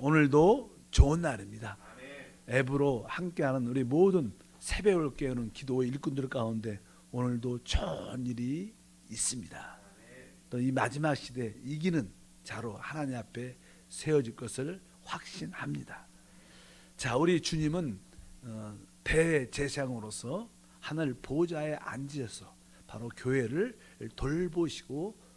오늘도 좋은 날입니다. 앱으로 함께하는 우리 모든 새벽을 깨우는 기도 일꾼들 가운데 오늘도 좋은 일이 있습니다. 또 이 마지막 시대 이기는 자로 하나님 앞에 세워질 것을 확신합니다. 자, 우리 주님은 대제사장으로서 하늘 보좌에 앉으셔서 바로 교회를 돌보시고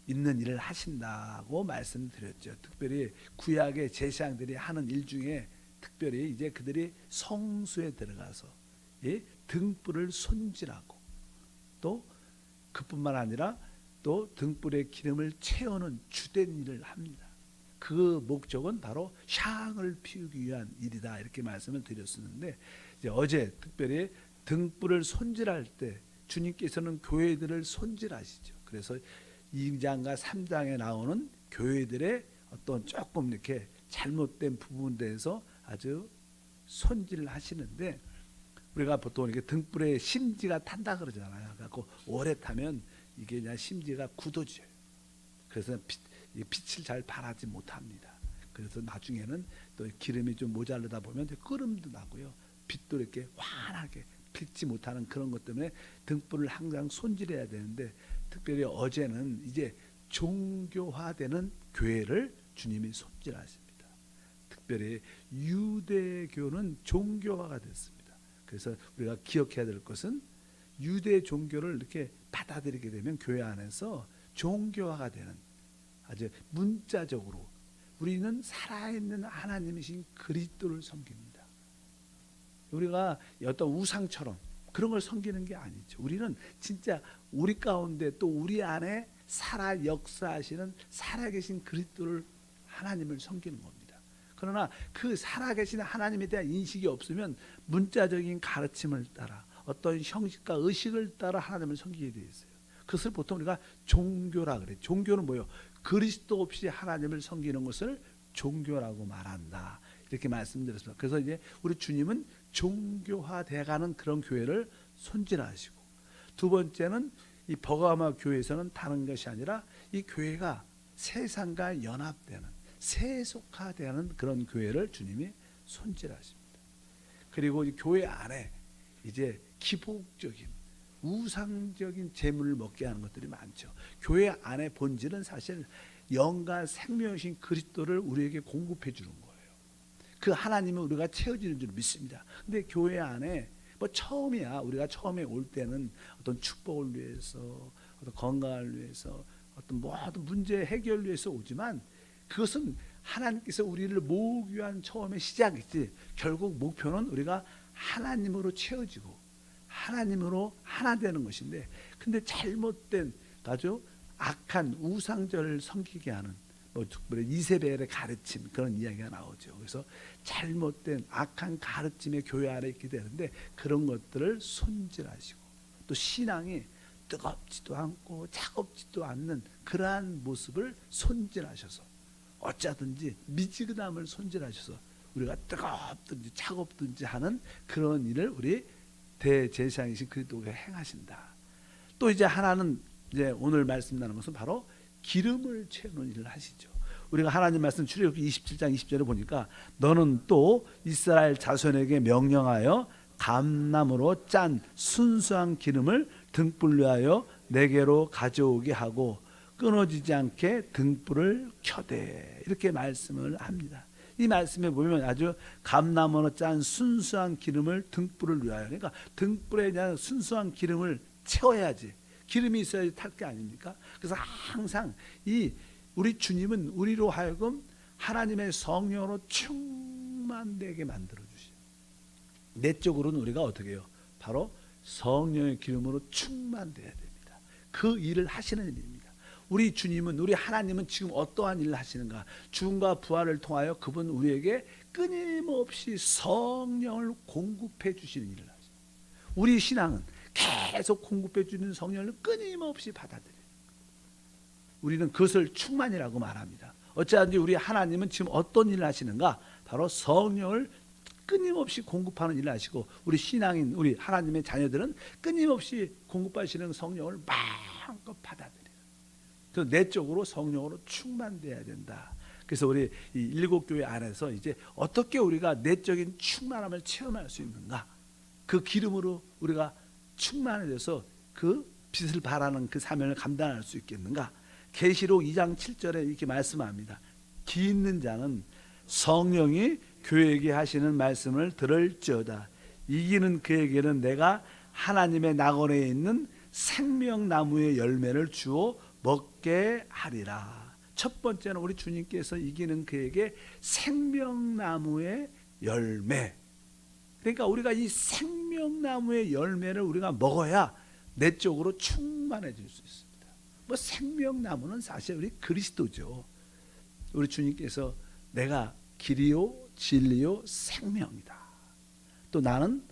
있는 일을 하신다고 말씀드렸죠. 특별히 구약의 제사장들이 하는 일 중에 특별히 이제 그들이 성소에 들어가서 등불을 손질하고 또 그뿐만 아니라 또 등불에 기름을 채우는 주된 일을 합니다. 그 목적은 바로 향을 피우기 위한 일이다 이렇게 말씀을 드렸었는데 이제 어제 특별히 등불을 손질할 때 주님께서는 교회들을 손질하시죠. 그래서 2장과 3장에 나오는 교회들의 어떤 조금 이렇게 잘못된 부분에 대해서 아주 손질을 하시는데 우리가 보통 이렇게 등불에 심지가 탄다 그러잖아요. 그래서 오래 타면 이게 그냥 심지가 굳어져요. 그래서 빛을 잘 발하지 못합니다. 그래서 나중에는 또 기름이 좀 모자르다 보면 끓음도 나고요. 빛도 이렇게 환하게 빛지 못하는 그런 것 때문에 등불을 항상 손질해야 되는데 특별히 어제는 이제 종교화되는 교회를 주님이 손질하십니다. 특별히 유대교는 종교화가 됐습니다. 그래서 우리가 기억해야 될 것은 유대 종교를 이렇게 받아들이게 되면 교회 안에서 종교화가 되는 아주 문자적으로 우리는 살아있는 하나님이신 그리스도를 섬깁니다. 우리가 어떤 우상처럼 그런 걸 섬기는 게 아니죠. 우리는 진짜 우리 가운데 또 우리 안에 살아 역사하시는 살아계신 그리스도를 하나님을 섬기는 겁니다. 그러나 그 살아계신 하나님에 대한 인식이 없으면 문자적인 가르침을 따라 어떤 형식과 의식을 따라 하나님을 섬기게 되어 있어요. 그것을 보통 우리가 종교라 그래요. 종교는 뭐예요? 그리스도 없이 하나님을 섬기는 것을 종교라고 말한다. 이렇게 말씀드렸습니다. 그래서 이제 우리 주님은 종교화돼가는 그런 교회를 손질하시고 두 번째는 이 버가마 교회에서는 다른 것이 아니라 이 교회가 세상과 연합되는 세속화되는 그런 교회를 주님이 손질하십니다. 그리고 이 교회 안에 이제 기복적인 우상적인 재물을 먹게 하는 것들이 많죠. 교회 안의 본질은 사실 영과 생명이신 그리스도를 우리에게 공급해 주는 거예요. 그 하나님은 우리가 채워지는 줄 믿습니다. 근데 교회 안에 뭐 처음이야 우리가 처음에 올 때는 어떤 축복을 위해서 어떤 건강을 위해서 어떤 모든 문제 해결을 위해서 오지만 그것은 하나님께서 우리를 모으기 위한 처음의 시작이지 결국 목표는 우리가 하나님으로 채워지고 하나님으로 하나 되는 것인데 근데 잘못된 아주 악한 우상절을 섬기게 하는 특별히 이세벨의 가르침 그런 이야기가 나오죠. 그래서 잘못된 악한 가르침의 교회 안에 있게 되는데 그런 것들을 손질하시고 또 신앙이 뜨겁지도 않고 차갑지도 않는 그러한 모습을 손질하셔서 어쩌든지 미지근함을 손질하셔서 우리가 뜨겁든지 차갑든지 하는 그런 일을 우리 대제사장이신 그리스도가 행하신다. 또 이제 하나는 이제 오늘 말씀 나누는 것은 바로 기름을 채우는 일을 하시죠. 우리가 하나님 말씀 출애굽기 27장 20절에 보니까 너는 또 이스라엘 자손에게 명령하여 감나무로 짠 순수한 기름을 등불 위하여 내게로 가져오게 하고 끊어지지 않게 등불을 켜되 이렇게 말씀을 합니다. 이 말씀에 보면 아주 감나무로 짠 순수한 기름을 등불을 위하여 그러니까 등불에 대한 순수한 기름을 채워야지 기름이 있어야지 탈 게 아닙니까? 그래서 항상 이 우리 주님은 우리로 하여금 하나님의 성령으로 충만되게 만들어 주시죠. 내적으로는 우리가 어떻게 해요? 바로 성령의 기름으로 충만돼야 됩니다. 그 일을 하시는 일입니다. 우리 주님은 우리 하나님은 지금 어떠한 일을 하시는가? 죽음과 부활을 통하여 그분 우리에게 끊임없이 성령을 공급해 주시는 일을 하죠. 우리 신앙은 계속 공급해 주는 성령을 끊임없이 받아들여요. 우리는 그것을 충만이라고 말합니다. 어찌하든지 우리 하나님은 지금 어떤 일을 하시는가? 바로 성령을 끊임없이 공급하는 일을 하시고 우리 신앙인 우리 하나님의 자녀들은 끊임없이 공급하시는 성령을 마음껏 받아들여요. 그래서 내적으로 성령으로 충만돼야 된다. 그래서 우리 이 일곱 교회 안에서 이제 어떻게 우리가 내적인 충만함을 체험할 수 있는가? 그 기름으로 우리가 충만해져서 그 빛을 발하는 그 사명을 감당할 수 있겠는가? 계시록 2장 7절에 이렇게 말씀합니다. 기 있는 자는 성령이 교회에게 하시는 말씀을 들을지어다. 이기는 그에게는 내가 하나님의 낙원에 있는 생명나무의 열매를 주어 먹게 하리라. 첫 번째는 우리 주님께서 이기는 그에게 생명나무의 열매. 그러니까 우리가 이 생명나무의 열매를 우리가 먹어야 내적으로 충만해질 수 있습니다. 뭐 생명나무는 사실 우리 그리스도죠. 우리 주님께서 내가 길이요 진리요 생명이다. 또 나는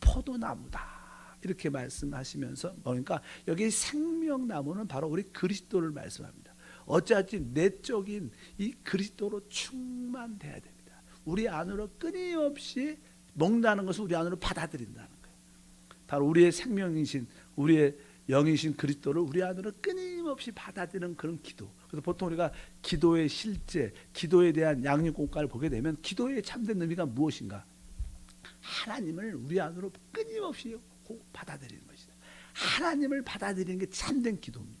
포도나무다. 이렇게 말씀하시면서 그러니까 여기 생명나무는 바로 우리 그리스도를 말씀합니다. 어찌하지 내적인 이 그리스도로 충만돼야 됩니다. 우리 안으로 끊임없이 먹는다는 것을 우리 안으로 받아들인다는 거예요. 바로 우리의 생명이신 우리의 영이신 그리스도를 우리 안으로 끊임없이 받아들이는 그런 기도. 그래서 보통 우리가 기도의 실제, 기도에 대한 양육공과를 보게 되면 기도의 참된 의미가 무엇인가? 하나님을 우리 안으로 끊임없이 받아들이는 것이다. 하나님을 받아들이는 게 참된 기도입니다.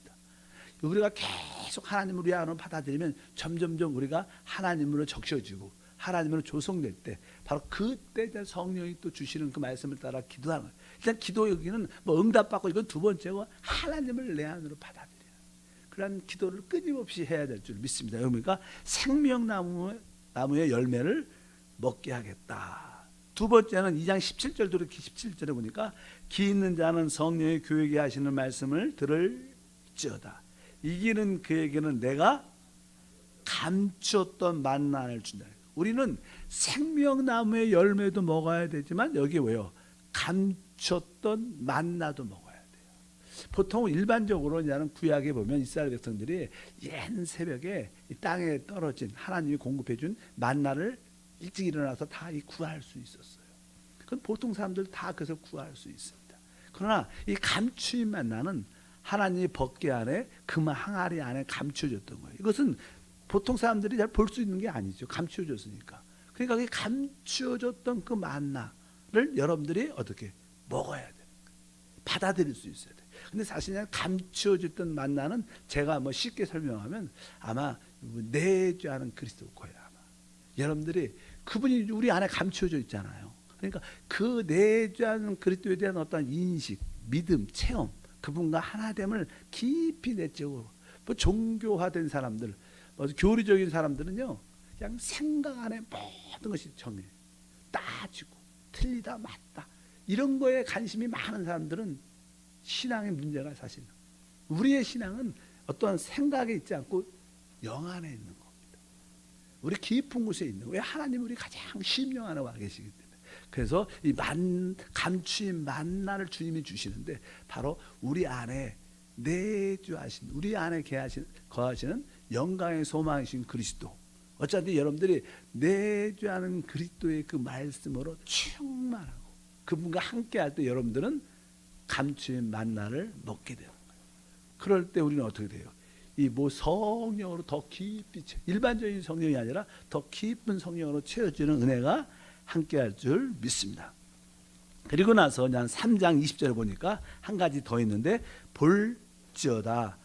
우리가 계속 하나님을 우리 안으로 받아들이면 점점점 우리가 하나님으로 적셔지고 하나님으로 조성될 때 바로 그때 성령이 또 주시는 그 말씀을 따라 기도하는 거예요. 일단 기도 여기는 뭐 응답받고 이건 두 번째고 하나님을 내 안으로 받아들여요. 그런 기도를 끊임없이 해야 될 줄 믿습니다. 그러니까 생명나무의 열매를 먹게 하겠다. 두 번째는 2장 17절도 이렇게 17절에 보니까 기 있는 자는 성령의 교회에게 하시는 말씀을 들을지어다. 이기는 그에게는 내가 감추었던 만나를 준다. 우리는 생명나무의 열매도 먹어야 되지만 여기 왜요? 감췄던 만나도 먹어야 돼요. 보통 일반적으로 나는 구약에 보면 이스라엘 백성들이 옛 새벽에 이 땅에 떨어진 하나님이 공급해 준 만나를 일찍 일어나서 다 구할 수 있었어요. 그건 보통 사람들 다 그래서 구할 수 있습니다. 그러나 이 감추인 만나는 하나님의 법궤 안에 금 항아리 안에 감춰졌던 거예요. 이것은 보통 사람들이 잘 볼 수 있는 게 아니죠. 감춰졌으니까. 그러니까 그 감춰졌던 그 만나를 여러분들이 어떻게 먹어야 돼요. 받아들일 수 있어야 돼요. 근데 사실 감춰졌던 만나는 제가 뭐 쉽게 설명하면 아마 내주하는 그리스도 거예요. 아마 여러분들이 그분이 우리 안에 감춰져 있잖아요. 그러니까 그 내주하는 그리스도에 대한 어떤 인식, 믿음, 체험, 그분과 하나됨을 깊이 내적으로 뭐 종교화된 사람들, 교리적인 사람들은요, 그냥 생각 안에 모든 것이 정해, 따지고 틀리다 맞다 이런 거에 관심이 많은 사람들은 신앙의 문제가 사실 우리의 신앙은 어떠한 생각에 있지 않고 영 안에 있는 겁니다. 우리 깊은 곳에 있는 왜 하나님 우리 가장 심령 안에 와 계시기 때문에 그래서 이 감추인 만나를 주님이 주시는데 바로 우리 안에 내주하신 우리 안에 거하시는 영광의 소망이신 그리스도. 어차피 여러분들이 내주하는 그리스도의 그 말씀으로 충만하고 그분과 함께할 때 여러분들은 감추인 만나를 먹게 되는 거예요. 그럴 때 우리는 어떻게 돼요? 이 뭐 성령으로 더 깊이 일반적인 성령이 아니라 더 깊은 성령으로 채워지는 은혜가 함께할 줄 믿습니다. 그리고 나서 그냥 3장 20절에 보니까 한 가지 더 있는데 볼지어다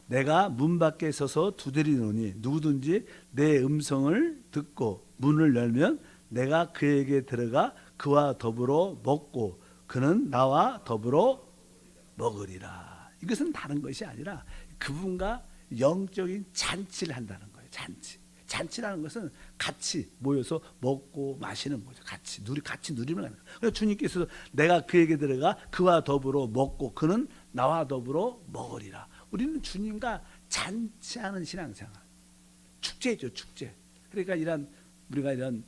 내가 문 밖에 서서 두드리노니 누구든지 내 음성을 듣고 문을 열면 내가 그에게 들어가 그와 더불어 먹고 그는 나와 더불어 먹으리라. 이것은 다른 것이 아니라 그분과 영적인 잔치를 한다는 거예요. 잔치라는 것은 같이 모여서 먹고 마시는 거죠. 같이 누리면 하는 거예요. 그래서 주님께서 내가 그에게 들어가 그와 더불어 먹고 그는 나와 더불어 먹으리라. 우리는 주님과 잔치하는 신앙생활. 축제죠, 축제. 그러니까 우리가 이런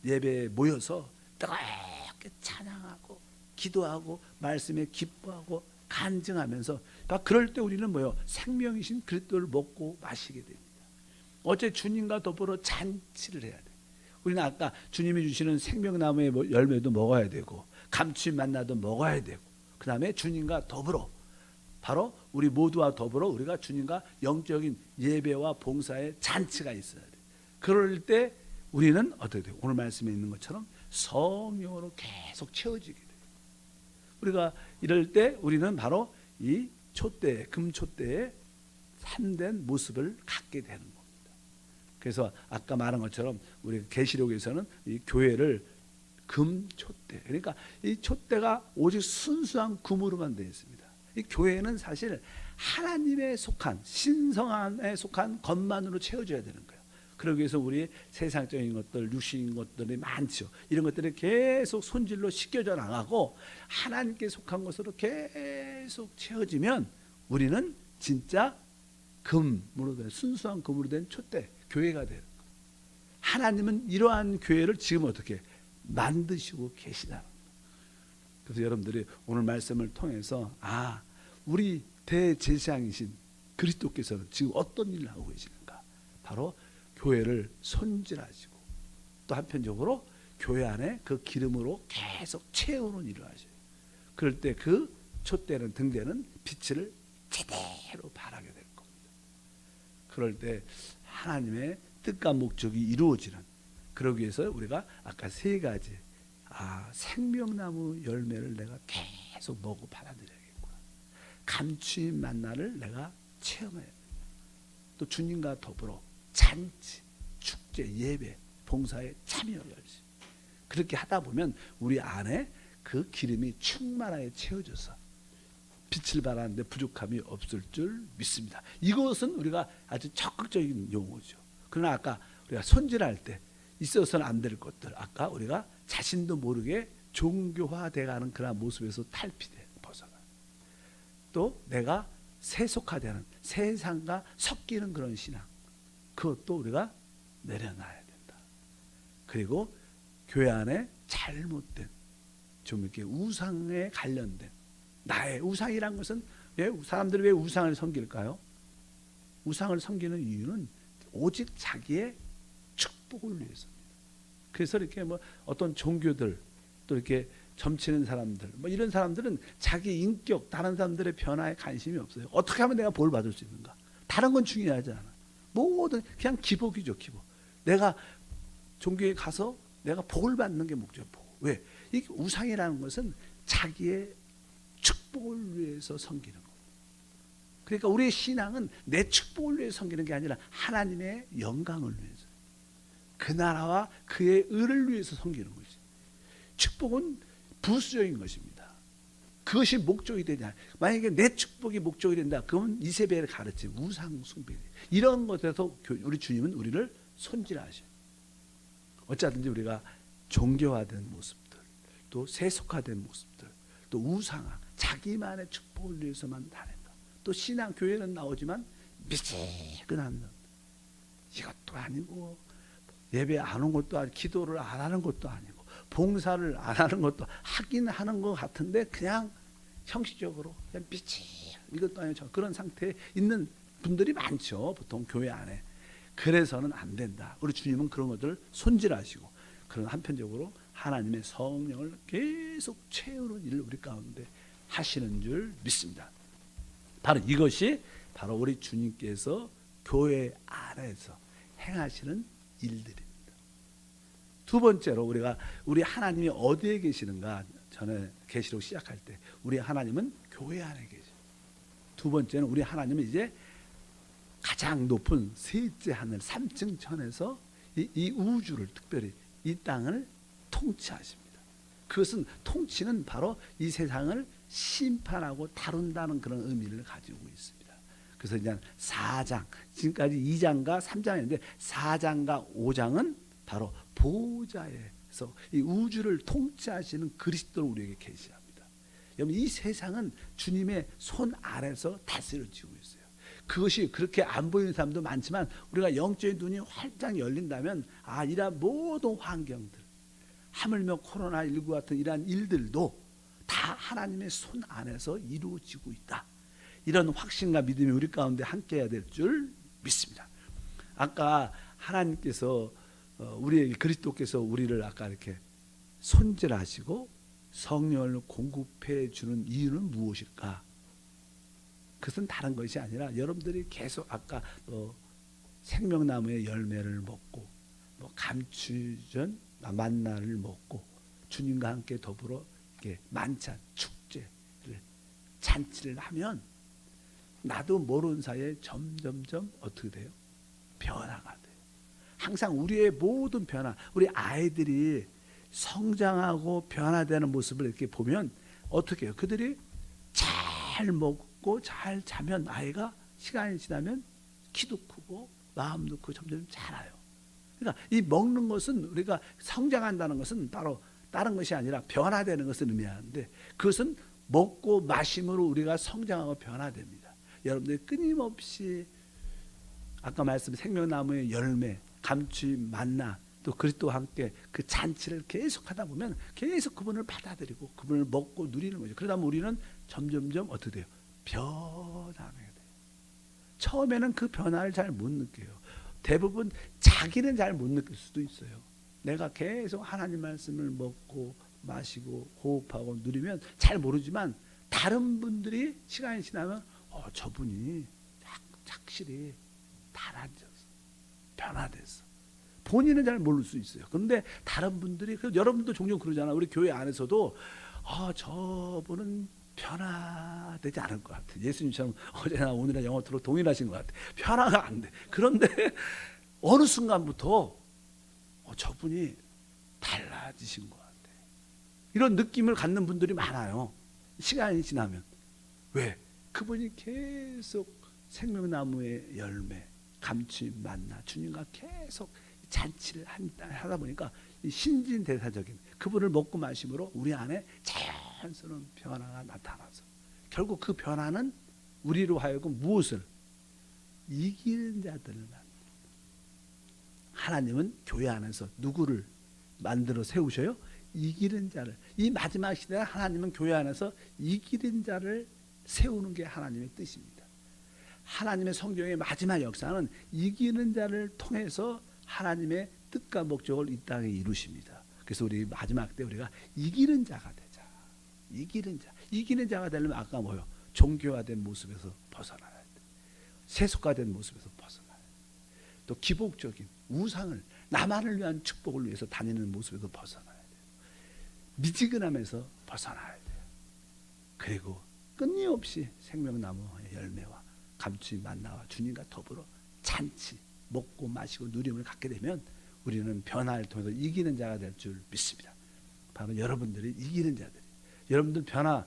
예배에 모여서 뜨겁게 찬양하고 기도하고 말씀에 기뻐하고 간증하면서 그럴 때 우리는 뭐요? 생명이신 그리스도를 먹고 마시게 됩니다. 어째 주님과 더불어 잔치를 해야 돼. 우리는 아까 주님이 주시는 생명나무의 열매도 먹어야 되고 감추인 만나도 먹어야 되고 그 다음에 주님과 더불어 바로 우리 모두와 더불어 우리가 주님과 영적인 예배와 봉사의 잔치가 있어야 돼. 그럴 때 우리는 어떻게 돼요? 오늘 말씀에 있는 것처럼 성령으로 계속 채워지게 돼요. 우리가 이럴 때 우리는 바로 이 촛대, 금촛대의 참된 모습을 갖게 되는 겁니다. 그래서 아까 말한 것처럼 우리 계시록에서는 이 교회를 금촛대, 그러니까 이 촛대가 오직 순수한 금으로만 되어 있습니다. 이 교회는 사실 하나님에 속한, 신성함에 속한 것만으로 채워져야 되는 거예요. 그러기 위해서 우리 세상적인 것들, 육신인 것들이 많죠. 이런 것들이 계속 손질로 씻겨져 나가고 하나님께 속한 것으로 계속 채워지면 우리는 진짜 금으로 된, 순수한 금으로 된 촛대, 교회가 되는 거예요. 하나님은 이러한 교회를 지금 어떻게 만드시고 계시다는 거예요. 그래서 여러분들이 오늘 말씀을 통해서 우리 대제사장이신 그리스도께서는 지금 어떤 일을 하고 계시는가? 바로 교회를 손질하시고 또 한편적으로 교회 안에 그 기름으로 계속 채우는 일을 하셔요. 그럴 때 그 촛대는, 등대는 빛을 제대로 발하게 될 겁니다. 그럴 때 하나님의 뜻과 목적이 이루어지는, 그러기 위해서 우리가 아까 세 가지 생명나무 열매를 내가 계속 먹고 받아들여야겠구나. 감추인 만나를 내가 체험해야 된다. 또 주님과 더불어 잔치, 축제, 예배, 봉사에 참여해야지. 그렇게 하다 보면 우리 안에 그 기름이 충만하게 채워져서 빛을 발하는데 부족함이 없을 줄 믿습니다. 이것은 우리가 아주 적극적인 용어죠. 그러나 아까 우리가 손질할 때 있어서는 안 될 것들, 아까 우리가 자신도 모르게 종교화돼가는 그런 모습에서 탈피돼 벗어나. 또 내가 세속화되는, 세상과 섞이는 그런 신앙, 그것도 우리가 내려놔야 된다. 그리고 교회 안에 잘못된, 좀 이렇게 우상에 관련된, 나의 우상이란 것은 사람들이 왜 우상을 섬길까요? 우상을 섬기는 이유는 오직 자기의 축복을 위해서입니다. 그래서 이렇게 어떤 종교들, 또 이렇게 점치는 사람들, 이런 사람들은 자기 인격, 다른 사람들의 변화에 관심이 없어요. 어떻게 하면 내가 볼 받을 수 있는가? 다른 건 중요하지 않아. 모든 그냥 기복이죠, 기복. 내가 종교에 가서 내가 복을 받는 게 목적이에요. 왜? 이 우상이라는 것은 자기의 축복을 위해서 섬기는 거예요. 그러니까 우리의 신앙은 내 축복을 위해서 섬기는 게 아니라 하나님의 영광을 위해서, 그 나라와 그의 의를 위해서 섬기는 거지. 축복은 부수적인 것입니다. 그것이 목적이 되냐? 만약에 내 축복이 목적이 된다, 그러면 이세벨을 가르치 우상 숭배, 이런 것에서 우리 주님은 우리를 손질하셔요. 어쩌든지 우리가 종교화된 모습들, 또 세속화된 모습들, 또 우상화, 자기만의 축복을 위해서만 다닌다. 또 신앙 교회는 나오지만 미지근한 이것도 아니고, 예배 안 온 것도 아니고, 기도를 안 하는 것도 아니고, 봉사를 안 하는 것도 하긴 하는 것 같은데 그냥 형식적으로 그냥 이것도 아니고 그런 상태에 있는 분들이 많죠, 보통 교회 안에. 그래서는 안 된다. 우리 주님은 그런 것들을 손질하시고, 그런 한편적으로 하나님의 성령을 계속 채우는 일을 우리 가운데 하시는 줄 믿습니다. 바로 이것이 바로 우리 주님께서 교회 안에서 행하시는 일들입니다. 두 번째로 우리 하나님이 어디에 계시는가? 전에 계시록 시작할 때 우리 하나님은 교회 안에 계셔. 두 번째는 우리 하나님은 이제 가장 높은 셋째 하늘 3층 천에서 이 우주를, 특별히 이 땅을 통치하십니다. 그것은, 통치는 바로 이 세상을 심판하고 다룬다는 그런 의미를 가지고 있습니다. 그래서 이제 4장, 지금까지 2장과 3장인데 4장과 5장은 바로 보호자에서 이 우주를 통치하시는 그리스도를 우리에게 계시합니다. 여러분, 이 세상은 주님의 손 아래서 다스려지고 있어요. 그것이 그렇게 안 보이는 사람도 많지만 우리가 영적인 눈이 활짝 열린다면 이러한 모든 환경들, 하물며 코로나19 같은 이러한 일들도 다 하나님의 손 안에서 이루어지고 있다. 이런 확신과 믿음이 우리 가운데 함께해야 될 줄 믿습니다. 아까 하나님께서 우리에게, 그리스도께서 우리를 아까 이렇게 손질하시고 성령을 공급해 주는 이유는 무엇일까? 그것은 다른 것이 아니라 여러분들이 계속 아까 생명나무의 열매를 먹고 감추전 만나를 먹고 주님과 함께 더불어 이렇게 만찬 축제를 잔치를 하면 나도 모르는 사이에 점점점 어떻게 돼요? 변화가 돼요. 항상 우리의 모든 변화, 우리 아이들이 성장하고 변화되는 모습을 이렇게 보면 어떻게 해요? 그들이 잘 먹고 잘 자면 아이가 시간이 지나면 키도 크고 마음도 크고 점점 자라요. 그러니까 이 먹는 것은 우리가 성장한다는 것은 따로 다른 것이 아니라 변화되는 것을 의미하는데 그것은 먹고 마심으로 우리가 성장하고 변화됩니다. 여러분들이 끊임없이 아까 말씀드린 생명나무의 열매, 감추 만나 또 그리스도와 함께 그 잔치를 계속 하다 보면 계속 그분을 받아들이고 그분을 먹고 누리는 거죠. 그러다 보면 우리는 점점점 어떻게 돼요? 변하게 돼요. 처음에는 그 변화를 잘 못 느껴요. 대부분 자기는 잘 못 느낄 수도 있어요. 내가 계속 하나님 말씀을 먹고 마시고 호흡하고 누리면 잘 모르지만 다른 분들이 시간이 지나면 저분이 확실히 달라졌어. 변화됐어. 본인은 잘 모를 수 있어요. 그런데 다른 분들이 여러분도 종종 그러잖아요. 우리 교회 안에서도 저분은 변화되지 않을 것 같아. 예수님처럼 어제나 오늘이나 영어토록 동일하신 것 같아. 변화가 안 돼. 그런데 어느 순간부터 저분이 달라지신 것 같아. 이런 느낌을 갖는 분들이 많아요. 시간이 지나면. 왜? 그분이 계속 생명나무의 열매, 감추 만나 주님과 계속 잔치를 하다 보니까 신진대사적인 그분을 먹고 마심으로 우리 안에 자연스러운 변화가 나타나서 결국 그 변화는 우리로 하여금 무엇을? 이기는 자들을 만듭니다. 하나님은 교회 안에서 누구를 만들어 세우셔요? 이기는 자를. 이 마지막 시대에 하나님은 교회 안에서 이기는 자를 세우는 게 하나님의 뜻입니다. 하나님의 성경의 마지막 역사는 이기는 자를 통해서 하나님의 뜻과 목적을 이 땅에 이루십니다. 그래서 우리 마지막 때 우리가 이기는 자가 되자. 이기는 자. 이기는 자가 되려면 아까 뭐요? 종교화된 모습에서 벗어나야 돼. 세속화된 모습에서 벗어나야 돼. 또 기복적인 우상을 나만을 위한 축복을 위해서 다니는 모습에서 벗어나야 돼요. 미지근함에서 벗어나야 돼요. 그리고 끊임없이 생명나무의 열매와 감추 만나와 주님과 더불어 잔치 먹고 마시고 누림을 갖게 되면 우리는 변화를 통해서 이기는 자가 될 줄 믿습니다. 바로 여러분들이 이기는 자들이. 여러분들 변화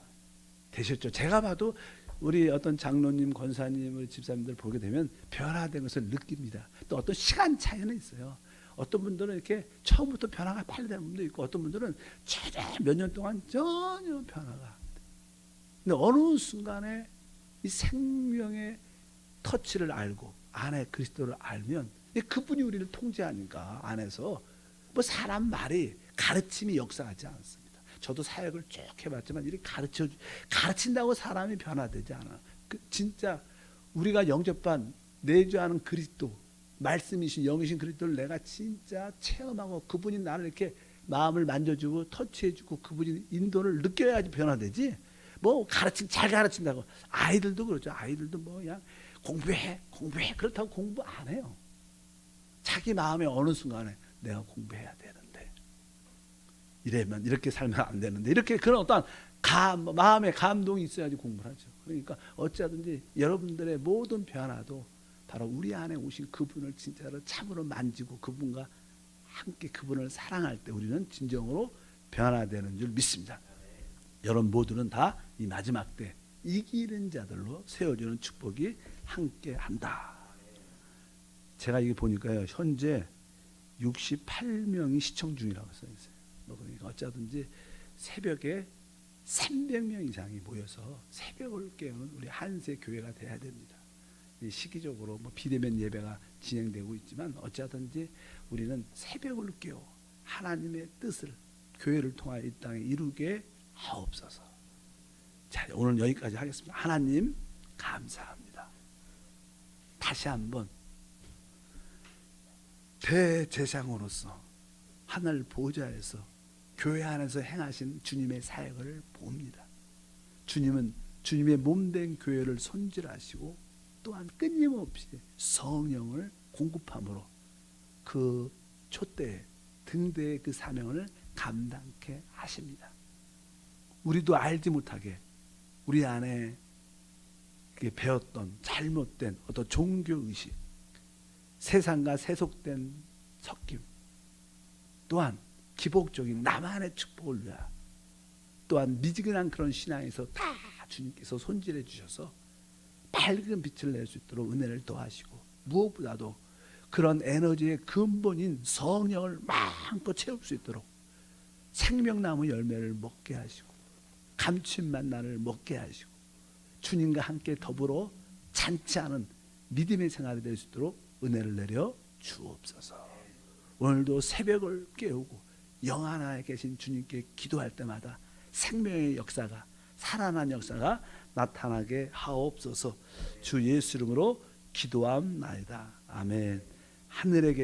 되셨죠? 제가 봐도 우리 어떤 장로님, 권사님, 우리 집사님들 보게 되면 변화된 것을 느낍니다. 또 어떤 시간 차이는 있어요. 어떤 분들은 이렇게 처음부터 변화가 빨리 되는 분도 있고 어떤 분들은 최대 몇 년 동안 전혀 변화가 안 돼요. 근데 어느 순간에 이 생명의 터치를 알고 안에 그리스도를 알면 그분이 우리를 통제하니까 안에서 뭐 사람 말이 가르침이 역사하지 않습니다. 저도 사역을 쭉 해봤지만 이렇게 가르친다고 사람이 변화되지 않아. 진짜 우리가 영접한 내주하는 그리스도 말씀이신 영이신 그리스도를 내가 진짜 체험하고 그분이 나를 이렇게 마음을 만져주고 터치해주고 그분이 인도를 느껴야지 변화되지. 뭐 잘 가르친다고 아이들도 그렇죠. 아이들도 뭐 그냥 공부해 그렇다고 공부 안 해요. 자기 마음에 어느 순간에 내가 공부해야 되는데 이러면 이렇게 살면 안 되는데 이렇게 그런 어떤 마음의 감동이 있어야지 공부를 하죠. 그러니까 어찌하든지 여러분들의 모든 변화도 바로 우리 안에 오신 그분을 진짜로 참으로 만지고 그분과 함께 그분을 사랑할 때 우리는 진정으로 변화되는 줄 믿습니다. 여러분 모두는 다 이 마지막 때 이기는 자들로 세워주는 축복이 함께 한다. 제가 이게 보니까요, 현재 68명이 시청 중이라고 써 있어요. 그러니까 어쩌든지 새벽에 300명 이상이 모여서 새벽을 깨우는 우리 한세 교회가 돼야 됩니다. 시기적으로 뭐 비대면 예배가 진행되고 있지만 어쩌든지 우리는 새벽을 깨워 하나님의 뜻을 교회를 통하여 이 땅에 이루게 하옵소서. 자, 오늘 여기까지 하겠습니다. 하나님 감사합니다. 다시 한번 대제사장으로서 하늘 보좌에서 교회 안에서 행하신 주님의 사역을 봅니다. 주님은 주님의 몸된 교회를 손질하시고 또한 끊임없이 성령을 공급함으로 그 촛대 등대의 그 사명을 감당케 하십니다. 우리도 알지 못하게 우리 안에 배웠던 잘못된 어떤 종교의식, 세상과 세속된 섞임, 또한 기복적인 나만의 축복을 위하여, 또한 미지근한 그런 신앙에서 다 주님께서 손질해 주셔서 밝은 빛을 낼 수 있도록 은혜를 더하시고, 무엇보다도 그런 에너지의 근본인 성령을 마음껏 채울 수 있도록 생명나무 열매를 먹게 하시고 감춘만나를 먹게 하시고 주님과 함께 더불어 잔치하는 믿음의 생활이 될 수 있도록 은혜를 내려 주옵소서. 오늘도 새벽을 깨우고 영 하나에 계신 주님께 기도할 때마다 생명의 역사가, 살아난 역사가 나타나게 하옵소서. 주 예수 이름으로 기도함나이다. 아멘. 하늘에